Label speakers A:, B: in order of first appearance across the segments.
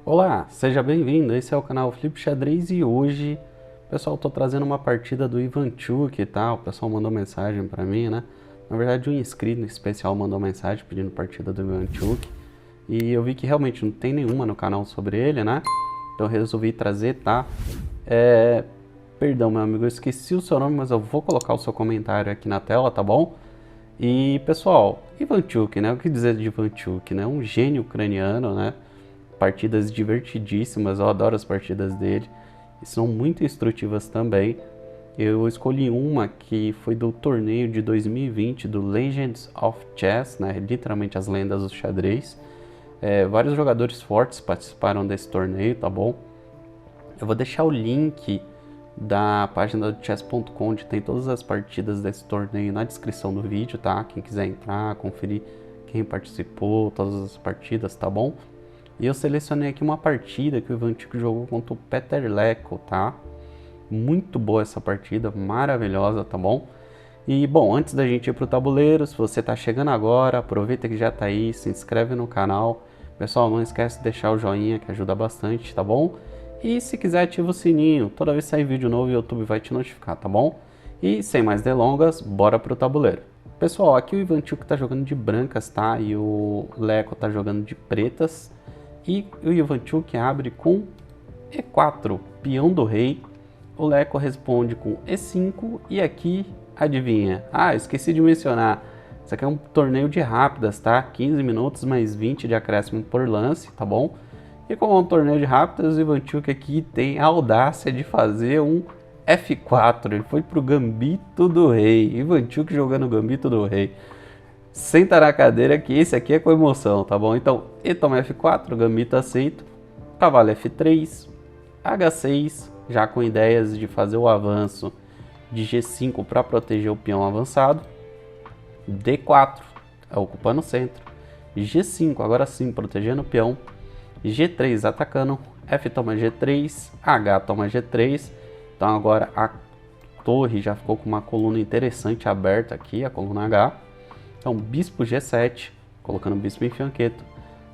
A: Olá, seja bem-vindo, esse é o canal Flip Xadrez e hoje, pessoal, tô trazendo uma partida do Ivanchuk e tal, o pessoal mandou mensagem pra mim, né? Na verdade, um inscrito especial mandou mensagem pedindo partida do Ivanchuk e eu vi que realmente não tem nenhuma no canal sobre ele, né? Então eu resolvi trazer, tá? Perdão, meu amigo, eu esqueci o seu nome, mas eu vou colocar o seu comentário aqui na tela, tá bom? E, pessoal, Ivanchuk, né? O que dizer de Ivanchuk, né? Um gênio ucraniano, né? Partidas divertidíssimas, eu adoro as partidas dele, e são muito instrutivas também. Eu escolhi uma que foi do torneio de 2020 do Legends of Chess, né? Literalmente as lendas do xadrez. Vários jogadores fortes participaram desse torneio, tá bom? Eu vou deixar o link da página do chess.com, onde tem todas as partidas desse torneio na descrição do vídeo, tá? Quem quiser entrar, conferir quem participou, todas as partidas, tá bom? E eu selecionei aqui uma partida que o Ivanchuk jogou contra o Petr Leko, tá? Muito boa essa partida, maravilhosa, tá bom? E, bom, antes da gente ir pro tabuleiro, se você tá chegando agora, aproveita que já tá aí, se inscreve no canal. Pessoal, não esquece de deixar o joinha, que ajuda bastante, tá bom? E se quiser, ativa o sininho, toda vez que sair vídeo novo, o YouTube vai te notificar, tá bom? E, sem mais delongas, bora pro tabuleiro. Pessoal, aqui o Ivanchuk tá jogando de brancas, tá? E o Leko tá jogando de pretas. E o Ivanchuk abre com E4, peão do rei. O Leko responde com E5 e aqui, adivinha? Ah, esqueci de mencionar. Isso aqui é um torneio de rápidas, tá? 15 minutos mais 20 de acréscimo por lance, tá bom? E como é um torneio de rápidas, o Ivanchuk aqui tem a audácia de fazer um F4. Ele foi pro Gambito do Rei. Ivanchuk jogando o Gambito do Rei. Senta na cadeira que esse aqui é com emoção, tá bom? Então, E toma F4, gambito aceito, cavalo F3, H6, já com ideias de fazer o avanço de G5 para proteger o peão avançado, D4, ocupando o centro, G5, agora sim, protegendo o peão, G3 atacando, F toma G3, H toma G3, então agora a torre já ficou com uma coluna interessante aberta aqui, a coluna H. Então, bispo G7, colocando o bispo em fianqueto,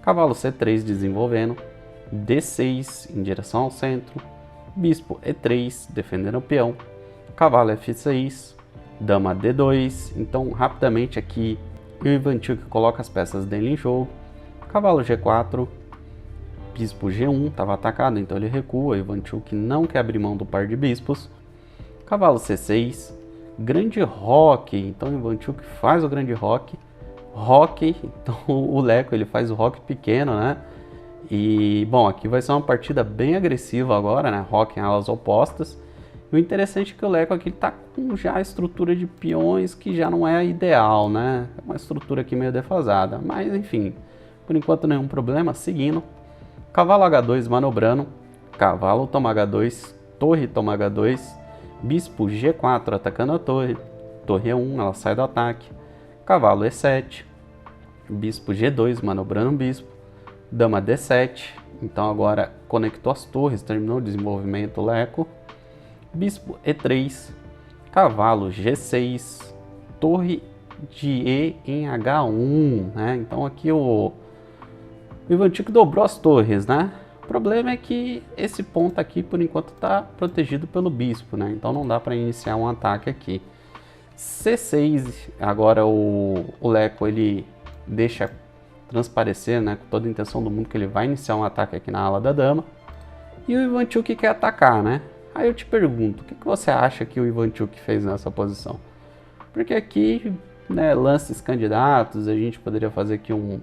A: cavalo C3 desenvolvendo, D6 em direção ao centro, bispo E3 defendendo o peão, cavalo F6, dama D2. Então, rapidamente aqui, o Ivanchuk coloca as peças dele em jogo, cavalo G4, bispo G1, estava atacado, então ele recua, o Ivanchuk não quer abrir mão do par de bispos, cavalo C6, grande roque, então o Ivanchuk faz o grande roque, então o Leko ele faz o roque pequeno, né? E, bom, aqui vai ser uma partida bem agressiva agora, né? Roque em alas opostas. E o interessante é que o Leko aqui tá com já a estrutura de peões que já não é a ideal, né? É uma estrutura aqui meio defasada, mas enfim, por enquanto nenhum problema, seguindo. Cavalo H2 manobrando, cavalo toma H2, torre toma H2, bispo G4 atacando a torre, torre E1, ela sai do ataque, cavalo E7, bispo G2 manobrando o bispo, dama D7, então agora conectou as torres, terminou o desenvolvimento Leko, bispo E3, cavalo G6, torre de E em H1, né? Então aqui o Ivanchuk dobrou as torres, né? O problema é que esse ponto aqui, por enquanto, está protegido pelo bispo, né? Então não dá para iniciar um ataque aqui. C6, agora o Leko, ele deixa transparecer, né, com toda a intenção do mundo, que ele vai iniciar um ataque aqui na ala da dama. E o Ivanchuk quer atacar, né? Aí eu te pergunto, o que você acha que o Ivanchuk fez nessa posição? Porque aqui, né, lances candidatos, a gente poderia fazer aqui um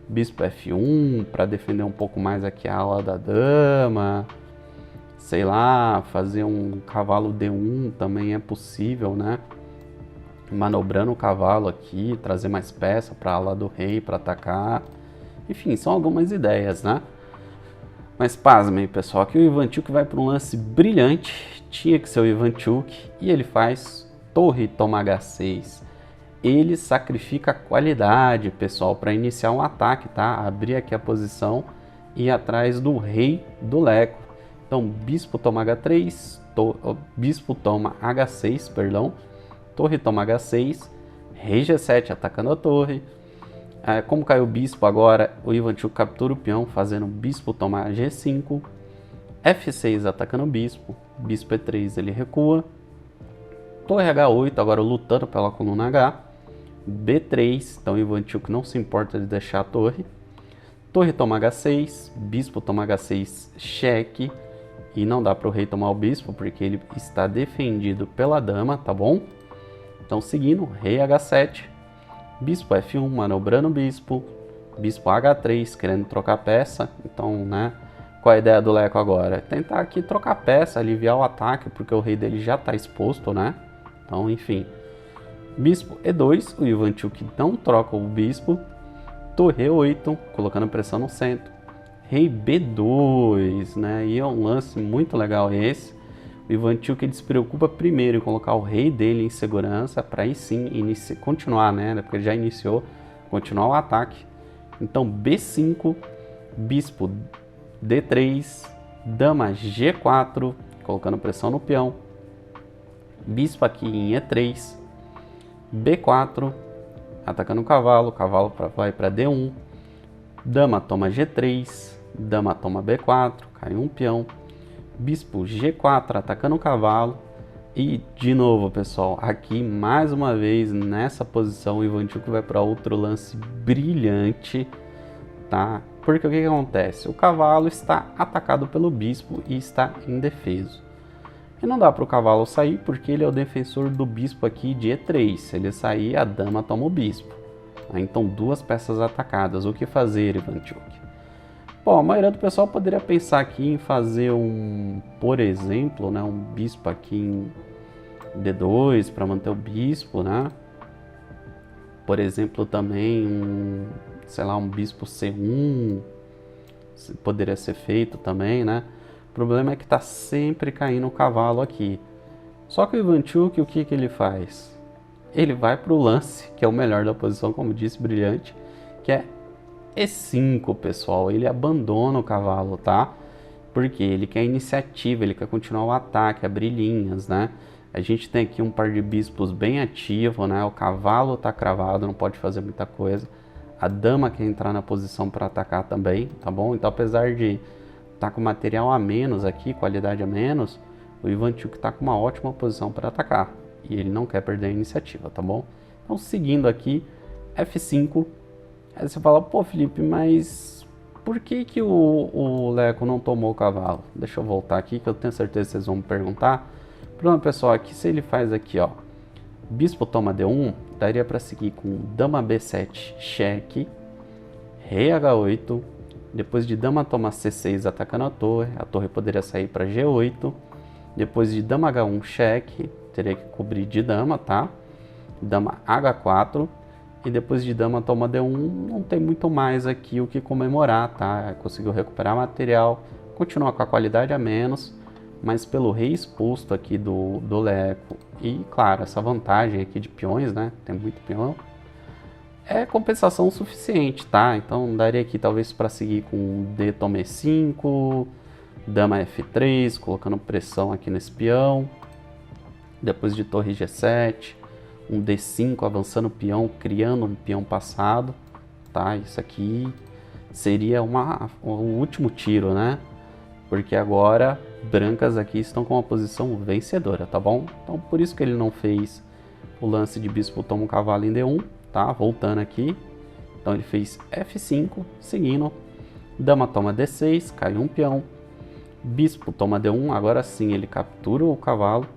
A: bispo F1 para defender um pouco mais aqui a ala da dama, sei lá, fazer um cavalo D1 também é possível, né? Manobrando o cavalo aqui, trazer mais peça para a ala do rei para atacar. Enfim, são algumas ideias, né? Mas pasmem, pessoal, que o Ivanchuk vai para um lance brilhante, tinha que ser o Ivanchuk, e ele faz torre toma H6. Ele sacrifica a qualidade, pessoal, para iniciar um ataque, tá? Abrir aqui a posição e ir atrás do rei do Leko. Então, bispo toma H3, bispo toma H6, perdão. Torre toma H6, rei G7 atacando a torre. Como caiu o bispo agora, o Ivanchuk captura o peão, fazendo o bispo tomar G5. F6 atacando o bispo. Bispo E3 ele recua. Torre H8, agora lutando pela coluna H. B3, então o Ivanchuk não se importa de deixar a torre. Torre toma H6, bispo toma H6, cheque. E não dá para o rei tomar o bispo, porque ele está defendido pela dama, tá bom? Então seguindo, rei H7, bispo F1, manobrando o bispo. Bispo H3, querendo trocar peça. Então, né, qual é a ideia do Leco agora? Tentar aqui trocar peça, aliviar o ataque, porque o rei dele já está exposto, né? Então, enfim. Bispo E2, o Ivanchuk não troca o bispo. Torre E8, colocando pressão no centro. Rei B2, né? E é um lance muito legal esse. O Ivanchuk ele se preocupa primeiro em colocar o rei dele em segurança, para aí sim continuar, né? Porque ele já iniciou, continuar o ataque. Então B5, bispo D3, dama G4, colocando pressão no peão. Bispo aqui em E3, B4, atacando o cavalo, vai para D1, dama toma G3, dama toma B4, caiu um peão, bispo G4, atacando o cavalo, e de novo, pessoal, aqui mais uma vez nessa posição o Ivanchuk vai para outro lance brilhante, tá? Porque o que acontece? O cavalo está atacado pelo bispo e está indefeso. E não dá para o cavalo sair porque ele é o defensor do bispo aqui de E3. Se ele sair, a dama toma o bispo. Então, duas peças atacadas. O que fazer, Ivanchuk? Bom, a maioria do pessoal poderia pensar aqui em fazer por exemplo, né, um bispo aqui em D2 para manter o bispo, né? Por exemplo, também sei lá, um bispo C1 poderia ser feito também, né? O problema é que está sempre caindo o cavalo aqui. Só que o Ivanchuk, o que ele faz? Ele vai para o lance, que é o melhor da posição, como disse, brilhante, que é E5, pessoal. Ele abandona o cavalo, tá? Porque ele quer iniciativa, ele quer continuar o ataque, abrir linhas, né? A gente tem aqui um par de bispos bem ativo, né? O cavalo está cravado, não pode fazer muita coisa. A dama quer entrar na posição para atacar também, tá bom? Então, apesar de tá com material a menos aqui, qualidade a menos, o Ivanchuk tá com uma ótima posição para atacar. E ele não quer perder a iniciativa, tá bom? Então, seguindo aqui, F5. Aí você fala, pô, Felipe, mas por que o Leco não tomou o cavalo? Deixa eu voltar aqui, que eu tenho certeza que vocês vão me perguntar. Pronto, pessoal, aqui se ele faz aqui, ó, bispo toma D1, daria para seguir com dama B7, cheque, rei H8, depois de dama toma C6 atacando a torre poderia sair para G8, depois de dama H1 cheque, teria que cobrir de dama, tá? Dama H4, e depois de dama toma D1, não tem muito mais aqui o que comemorar, tá? Conseguiu recuperar material, continua com a qualidade a menos, mas pelo rei exposto aqui do Leco, e claro, essa vantagem aqui de peões, né? Tem muito peão. É compensação suficiente, tá? Então daria aqui talvez para seguir com D toma E5, dama F3, colocando pressão aqui nesse peão. Depois de torre G7, um D5 avançando o peão, criando um peão passado, tá? Isso aqui seria o último tiro, né? Porque agora brancas aqui estão com uma posição vencedora, tá bom? Então por isso que ele não fez o lance de bispo toma um cavalo em D1. Tá? Voltando aqui, então ele fez F5, seguindo, dama toma D6, caiu um peão, bispo toma D1, agora sim ele captura o cavalo,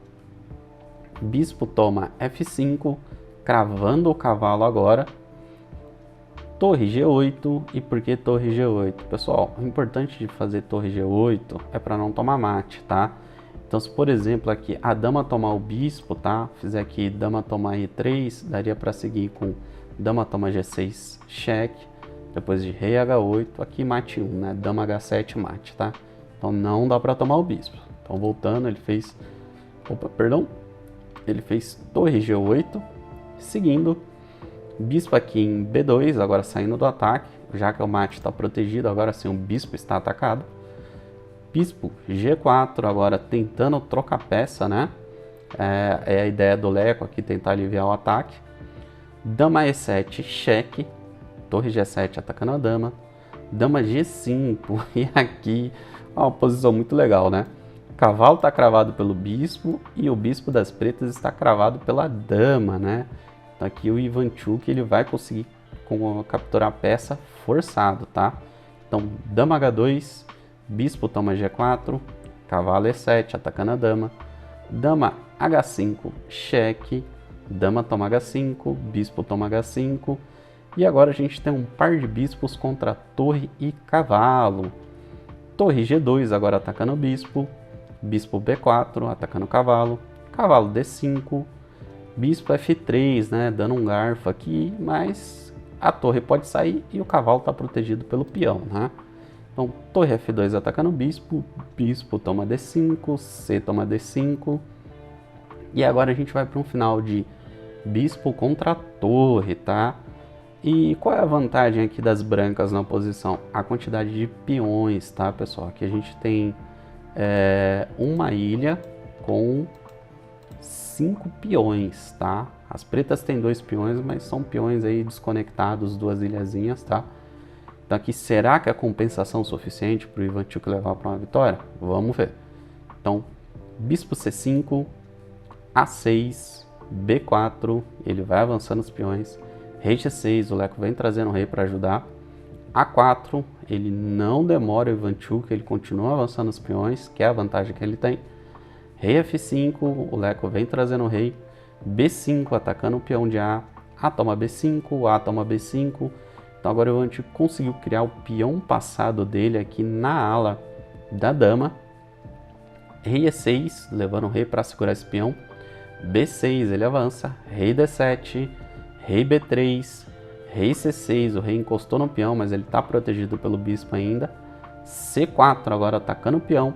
A: bispo toma F5, cravando o cavalo agora, torre G8, e por que torre G8? Pessoal, o importante de fazer torre G8 é para não tomar mate, tá? Então, se por exemplo aqui a dama tomar o bispo, tá? Fizer aqui dama tomar E3, daria para seguir com dama toma G6, cheque. Depois de rei H8, aqui mate 1, né? Dama H7, mate, tá? Então não dá para tomar o bispo. Então voltando, ele fez... Opa, perdão. Ele fez torre G8, seguindo. Bispo aqui em B2, agora saindo do ataque. Já que o mate está protegido, agora sim o bispo está atacado. Bispo G4, agora tentando trocar peça, né? É a ideia do Leco aqui, tentar aliviar o ataque. Dama E7, cheque. torre G7 atacando a dama, dama G5, e aqui uma posição muito legal, né? O cavalo está cravado pelo bispo e o bispo das pretas está cravado pela dama, né? Então aqui o Ivanchuk ele vai conseguir capturar a peça forçado, tá? Então dama H2, bispo toma G4, cavalo E7 atacando a dama, dama H5, cheque, dama toma H5, bispo toma H5, e agora a gente tem um par de bispos contra torre e cavalo. Torre G2 agora atacando o bispo, bispo B4 atacando o cavalo, cavalo D5, bispo F3, né, dando um garfo aqui, mas a torre pode sair e o cavalo está protegido pelo peão, né? Então, torre F2 atacando o bispo, bispo toma D5, C toma D5, e agora a gente vai para um final de bispo contra a torre, tá? E qual é a vantagem aqui das brancas na posição? A quantidade de peões, tá, pessoal? Aqui a gente tem uma ilha com 5 peões, tá? As pretas têm 2 peões, mas são peões aí desconectados, 2 ilhazinhas, tá? Então aqui, será que é compensação suficiente para o Ivanchuk levar para uma vitória? Vamos ver. Então, bispo C5, A6, B4, ele vai avançando os peões. Rei G6, o Leco vem trazendo o rei para ajudar. A4, ele não demora o Ivanchuk, ele continua avançando os peões, que é a vantagem que ele tem. Rei F5, o Leco vem trazendo o rei. B5, atacando o peão de A. A toma B5, A toma B5. Então agora o Ivanchuk conseguiu criar o peão passado dele aqui na ala da dama. Rei E6, levando o rei para segurar esse peão. B6, ele avança. Rei D7, rei B3, rei C6, o rei encostou no peão, mas ele está protegido pelo bispo ainda. C4, agora atacando o peão.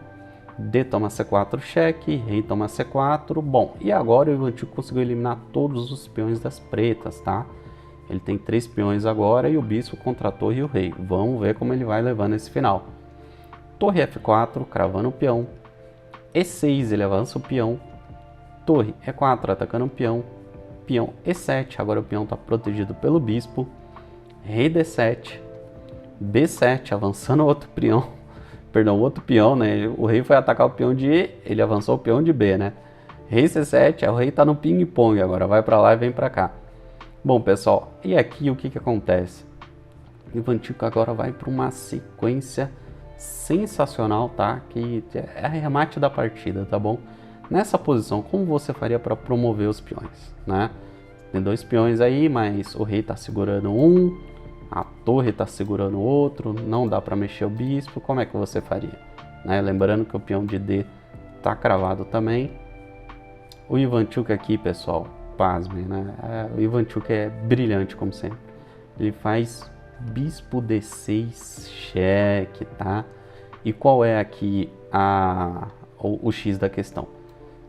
A: D toma C4, cheque, rei toma C4. Bom, e agora o Ivanchuk conseguiu eliminar todos os peões das pretas, tá? Ele tem 3 peões agora e o bispo contra a torre e o rei. Vamos ver como ele vai levando esse final. Torre F4, cravando o peão. E6, ele avança o peão. Torre E4, atacando o peão. Peão E7, agora o peão está protegido pelo bispo. Rei D7. B7, avançando outro peão. Perdão, outro peão, né? O rei foi atacar o peão de E, ele avançou o peão de B, né? Rei C7, o rei está no ping-pong agora, vai para lá e vem para cá. Bom, pessoal, e aqui o que acontece? O Ivanchuk agora vai para uma sequência sensacional, tá? Que é a remate da partida, tá bom? Nessa posição, como você faria para promover os peões, né? Tem 2 peões aí, mas o rei está segurando um, a torre está segurando o outro, não dá para mexer o bispo, como é que você faria? Né? Lembrando que o peão de D está cravado também. O Ivanchuk aqui, pessoal, pasmem, né? O Ivanchuk é brilhante, como sempre. Ele faz bispo D6, cheque, tá? E qual é aqui o X da questão?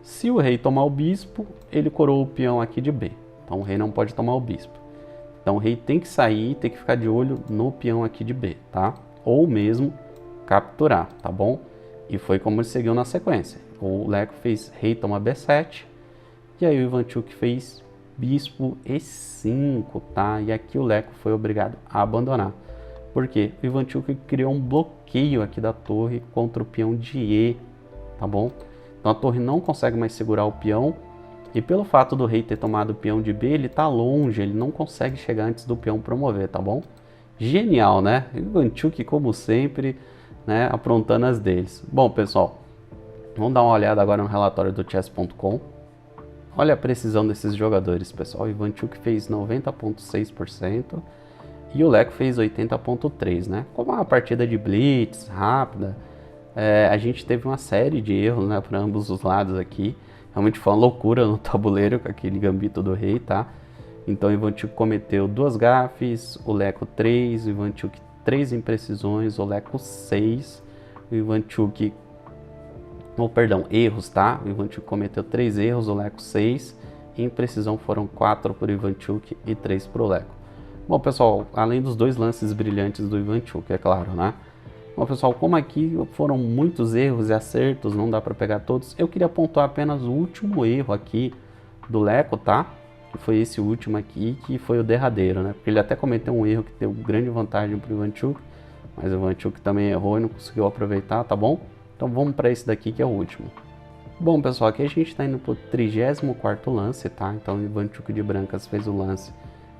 A: Se o rei tomar o bispo, ele coroa o peão aqui de B. Então o rei não pode tomar o bispo. Então o rei tem que sair, tem que ficar de olho no peão aqui de B, tá? Ou mesmo capturar, tá bom? E foi como ele seguiu na sequência. O Leco fez rei toma B7. E aí o Ivanchuk fez bispo E5, tá? E aqui o Leco foi obrigado a abandonar. Por quê? O Ivanchuk criou um bloqueio aqui da torre contra o peão de E, tá bom? Então a torre não consegue mais segurar o peão. E pelo fato do rei ter tomado o peão de B, ele tá longe, ele não consegue chegar antes do peão promover, tá bom? Genial, né? Ivanchuk, como sempre, né, aprontando as deles. Bom, pessoal, vamos dar uma olhada agora no relatório do chess.com. Olha a precisão desses jogadores, pessoal. O Ivanchuk fez 90,6% e o Leco fez 80,3%, né? Como é uma partida de blitz, rápida, a gente teve uma série de erros, né, para ambos os lados aqui. Realmente foi uma loucura no tabuleiro com aquele gambito do rei, tá? Então o Ivanchuk cometeu 2 gafes, o Leco 3, o Ivanchuk 3 imprecisões, o Leco 6, o Ivanchuk... erros, tá? O Ivanchuk cometeu 3 erros, o Leco 6, e imprecisão foram 4 para o Ivanchuk e 3 para o Leco. Bom, pessoal, além dos 2 lances brilhantes do Ivanchuk, é claro, né? Bom, pessoal, como aqui foram muitos erros e acertos, não dá para pegar todos, eu queria pontuar apenas o último erro aqui do Leco, tá? que foi esse último aqui, que foi o derradeiro, né? Porque ele até cometeu um erro que deu grande vantagem pro Ivanchuk, mas o Ivanchuk também errou e não conseguiu aproveitar, tá bom? Então vamos para esse daqui que é o último. Bom, pessoal, aqui a gente está indo pro 34º lance, tá? Então o Ivanchuk de brancas fez o lance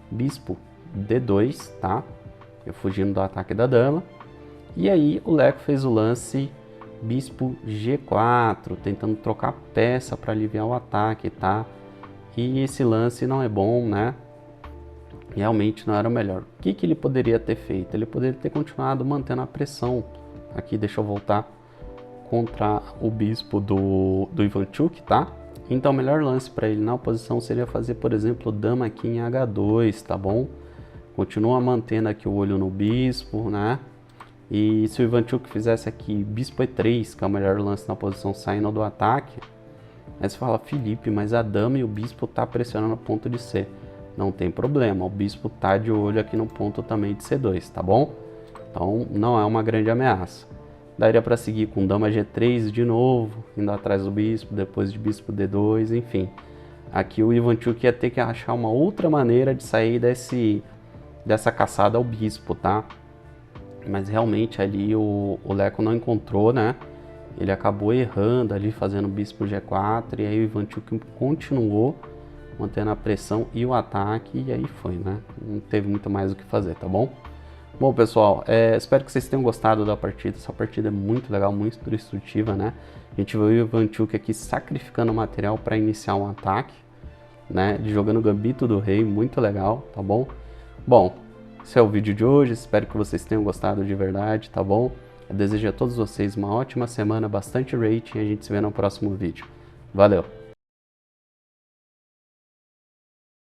A: bispo D2, tá? Eu fugindo do ataque da dama. E aí o Leco fez o lance bispo G4, tentando trocar peça para aliviar o ataque, tá? E esse lance não é bom, né? Realmente não era o melhor. O que ele poderia ter feito? Ele poderia ter continuado mantendo a pressão. Aqui, deixa eu voltar. Contra o bispo do Ivanchuk, tá? Então o melhor lance para ele na oposição seria fazer, por exemplo, dama aqui em H2, tá bom? Continua mantendo aqui o olho no bispo, né? E se o Ivanchuk fizesse aqui bispo E3, que é o melhor lance na posição saindo do ataque, aí você fala, Felipe, mas a dama e o bispo tá pressionando o ponto de C. Não tem problema, o bispo tá de olho aqui no ponto também de C2, tá bom? Então não é uma grande ameaça. Daria para seguir com dama G3 de novo, indo atrás do bispo, depois de bispo D2, enfim. Aqui o Ivanchuk ia ter que achar uma outra maneira de sair dessa caçada ao bispo, tá? Mas realmente ali o Leco não encontrou, né? Ele acabou errando ali, fazendo bispo G4, e aí o Ivanchuk continuou mantendo a pressão e o ataque, e aí foi, né? Não teve muito mais o que fazer, tá bom? Bom, pessoal, espero que vocês tenham gostado da partida. Essa partida é muito legal, muito instrutiva, né? A gente viu o Ivanchuk aqui sacrificando material para iniciar um ataque, né? Jogando o Gambito do Rei, muito legal, tá bom? Bom, esse é o vídeo de hoje, espero que vocês tenham gostado de verdade, tá bom? Eu desejo a todos vocês uma ótima semana, bastante rating, e a gente se vê no próximo vídeo. Valeu!